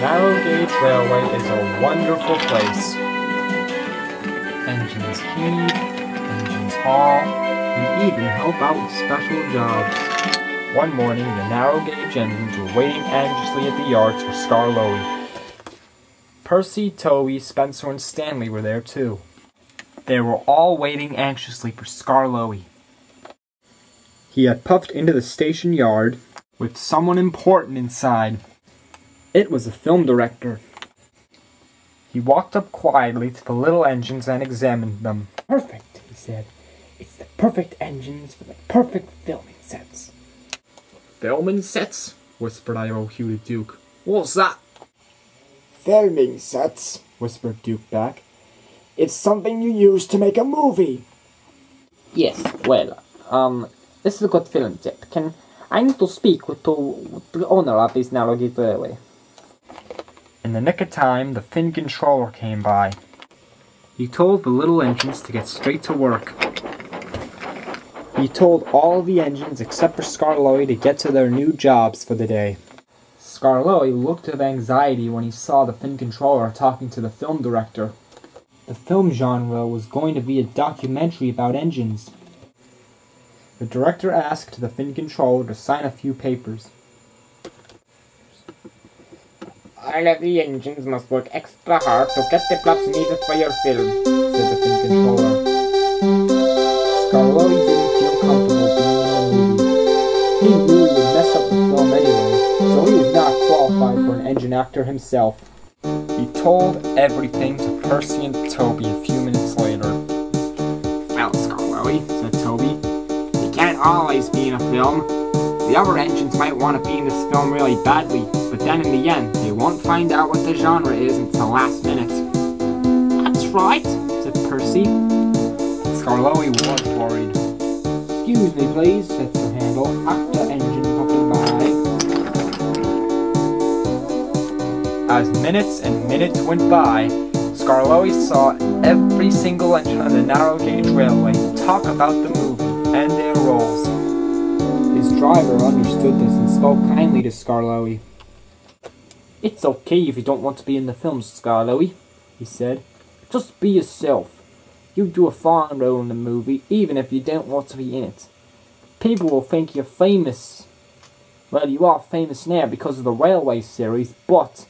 narrow gauge railway is a wonderful place. Engines heave, engines haul, and even help out with special jobs. One morning, the narrow gauge engines were waiting anxiously at the yards for Skarloey. Percy, Toby, Spencer, and Stanley were there too. They were all waiting anxiously for Skarloey. He had puffed into the station yard with someone important inside. It was a film director. He walked up quietly to the little engines and examined them. Perfect, he said. It's the perfect engines for the perfect filming sets. Filming sets? Whispered I.O. Hugh to Duke. What's that? Filming sets, whispered Duke back. It's something you use to make a movie. Yes, well, this is a good film set. I need to speak with the owner of this narrow gauge railway. In the nick of time, the fin controller came by. He told the little engines to get straight to work. He told all the engines except for Skarloey to get to their new jobs for the day. Skarloey looked with anxiety when he saw the fin controller talking to the film director. The film genre was going to be a documentary about engines. The director asked the fin controller to sign a few papers. All of the engines must work extra hard to get the props needed for your film, said the fin controller. Skarloey didn't feel comfortable being in a movie. He knew he would mess up the film anyway, so he was not qualified for an engine actor himself. He told everything to Percy and Toby a few minutes later. Well, Skarloey, said Toby, you can't always be in a film. The other engines might want to be in this film really badly, but then in the end, they won't find out what the genre is until the last minute. That's right, said Percy. Skarloey was worried. Excuse me, please, said Sir Handel, after engine popping by. As minutes and minutes went by, Skarloey saw every single engine on the narrow gauge railway talk about the movie and their roles. His driver understood this and spoke kindly to Skarloey. It's okay if you don't want to be in the film, Skarloey, he said. Just be yourself. You do a fine role in the movie, even if you don't want to be in it. People will think you're famous. Well, you are famous now because of the railway series, but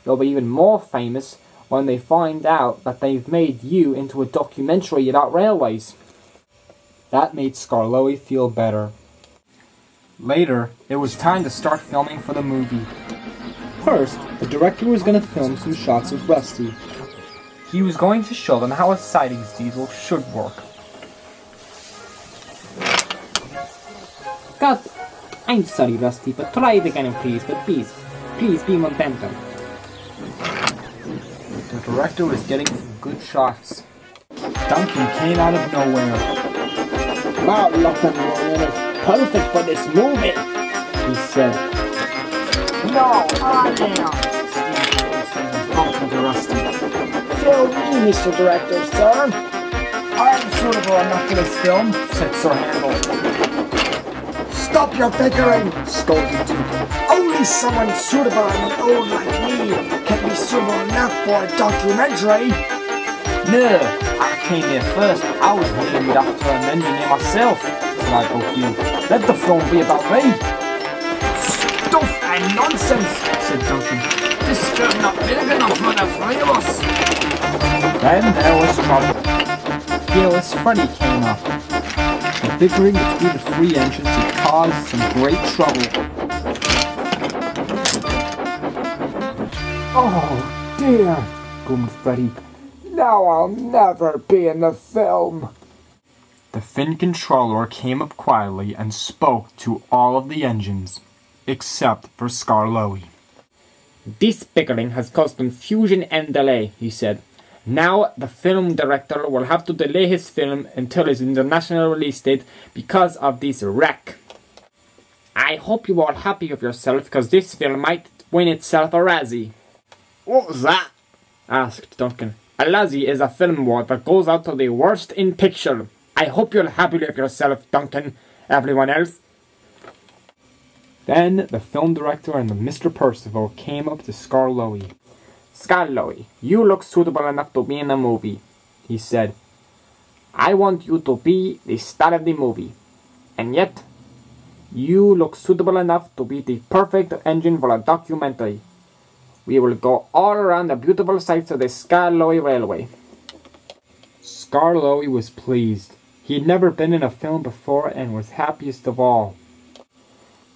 you'll be even more famous when they find out that they've made you into a documentary about railways. That made Skarloey feel better. Later, it was time to start filming for the movie. First, the director was going to film some shots of Rusty. He was going to show them how a sidings diesel should work. God, I'm sorry, Rusty, but try it again, please, but please be more gentle. The director was getting some good shots. Duncan came out of nowhere. Wow, look at me, perfect for this movie, he said. No, I am. Talking to Rusty. Fill me, Mr. Director, sir. I'm suitable enough for this film, said Sir Handel. Stop your bickering, scolded Duke. Only someone suitable and old like me can be suitable enough for a documentary. No, I came here first. I was named after an engineer myself, said I.O. Hugh. Let the film be about me. Stuff and nonsense, said Duncan. This film not big enough for the three of us. Then there was trouble. Fearless Freddy came up. The bickering between the three engines had caused some great trouble. Oh dear, boomed Freddy. Now I'll never be in the film. The fin controller came up quietly and spoke to all of the engines, except for Skarloey. This bickering has caused confusion and delay, he said. Now the film director will have to delay his film until its international release date because of this wreck. I hope you are happy with yourself because this film might win itself a Razzie. What's that? asked Duncan. A Razzie is a film award that goes out to the worst in picture. I hope you're happy with yourself, Duncan. Everyone else? Then the film director and Mr. Percival came up to Skarloey. Skarloey, you look suitable enough to be in the movie, he said. I want you to be the star of the movie. And yet, you look suitable enough to be the perfect engine for a documentary. We will go all around the beautiful sights of the Skarloey Railway. Skarloey was pleased. He had never been in a film before and was happiest of all.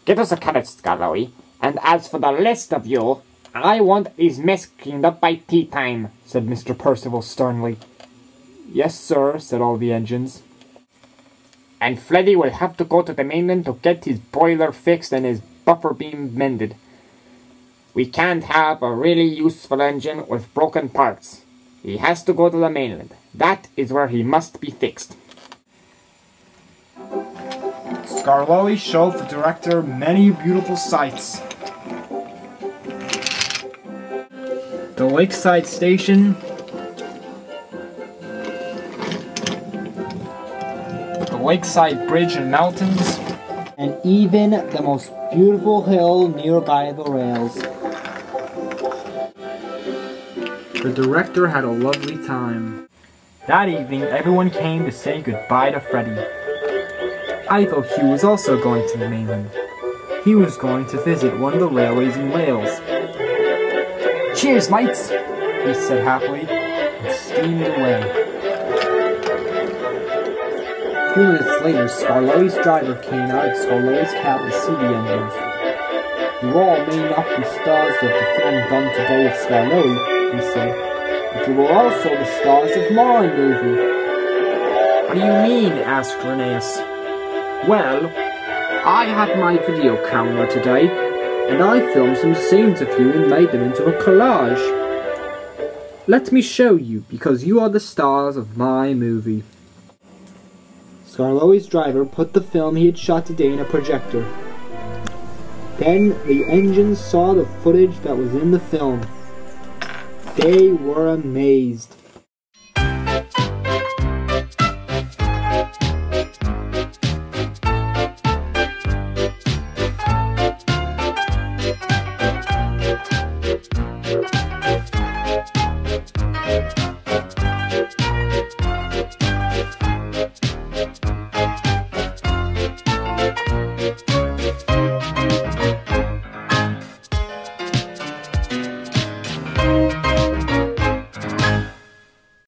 Get us a carriage, Skarloey, and as for the rest of you, I want these mess cleaned up by tea time, said Mr. Percival sternly. Yes, sir, said all the engines. And Freddy will have to go to the mainland to get his boiler fixed and his buffer beam mended. We can't have a really useful engine with broken parts. He has to go to the mainland. That is where he must be fixed. Skarloey showed the director many beautiful sights. The lakeside station, the lakeside bridge and mountains, and even the most beautiful hill nearby the rails. The director had a lovely time. That evening, everyone came to say goodbye to Freddy. I thought he was also going to the mainland. He was going to visit one of the railways in Wales. Cheers, mates, he said happily, and steamed away. A few minutes later, Skarloey's driver came out of Skarloey's cab to see the engines. You all may not be stars of the film done today with Skarloey, he said, but you were also the stars of my movie. What do you mean? Asked Rheneas. Well, I had my video camera today, and I filmed some scenes of you and made them into a collage. Let me show you, because you are the stars of my movie. Skarloey's driver put the film he had shot today in a projector. Then the engines saw the footage that was in the film. They were amazed.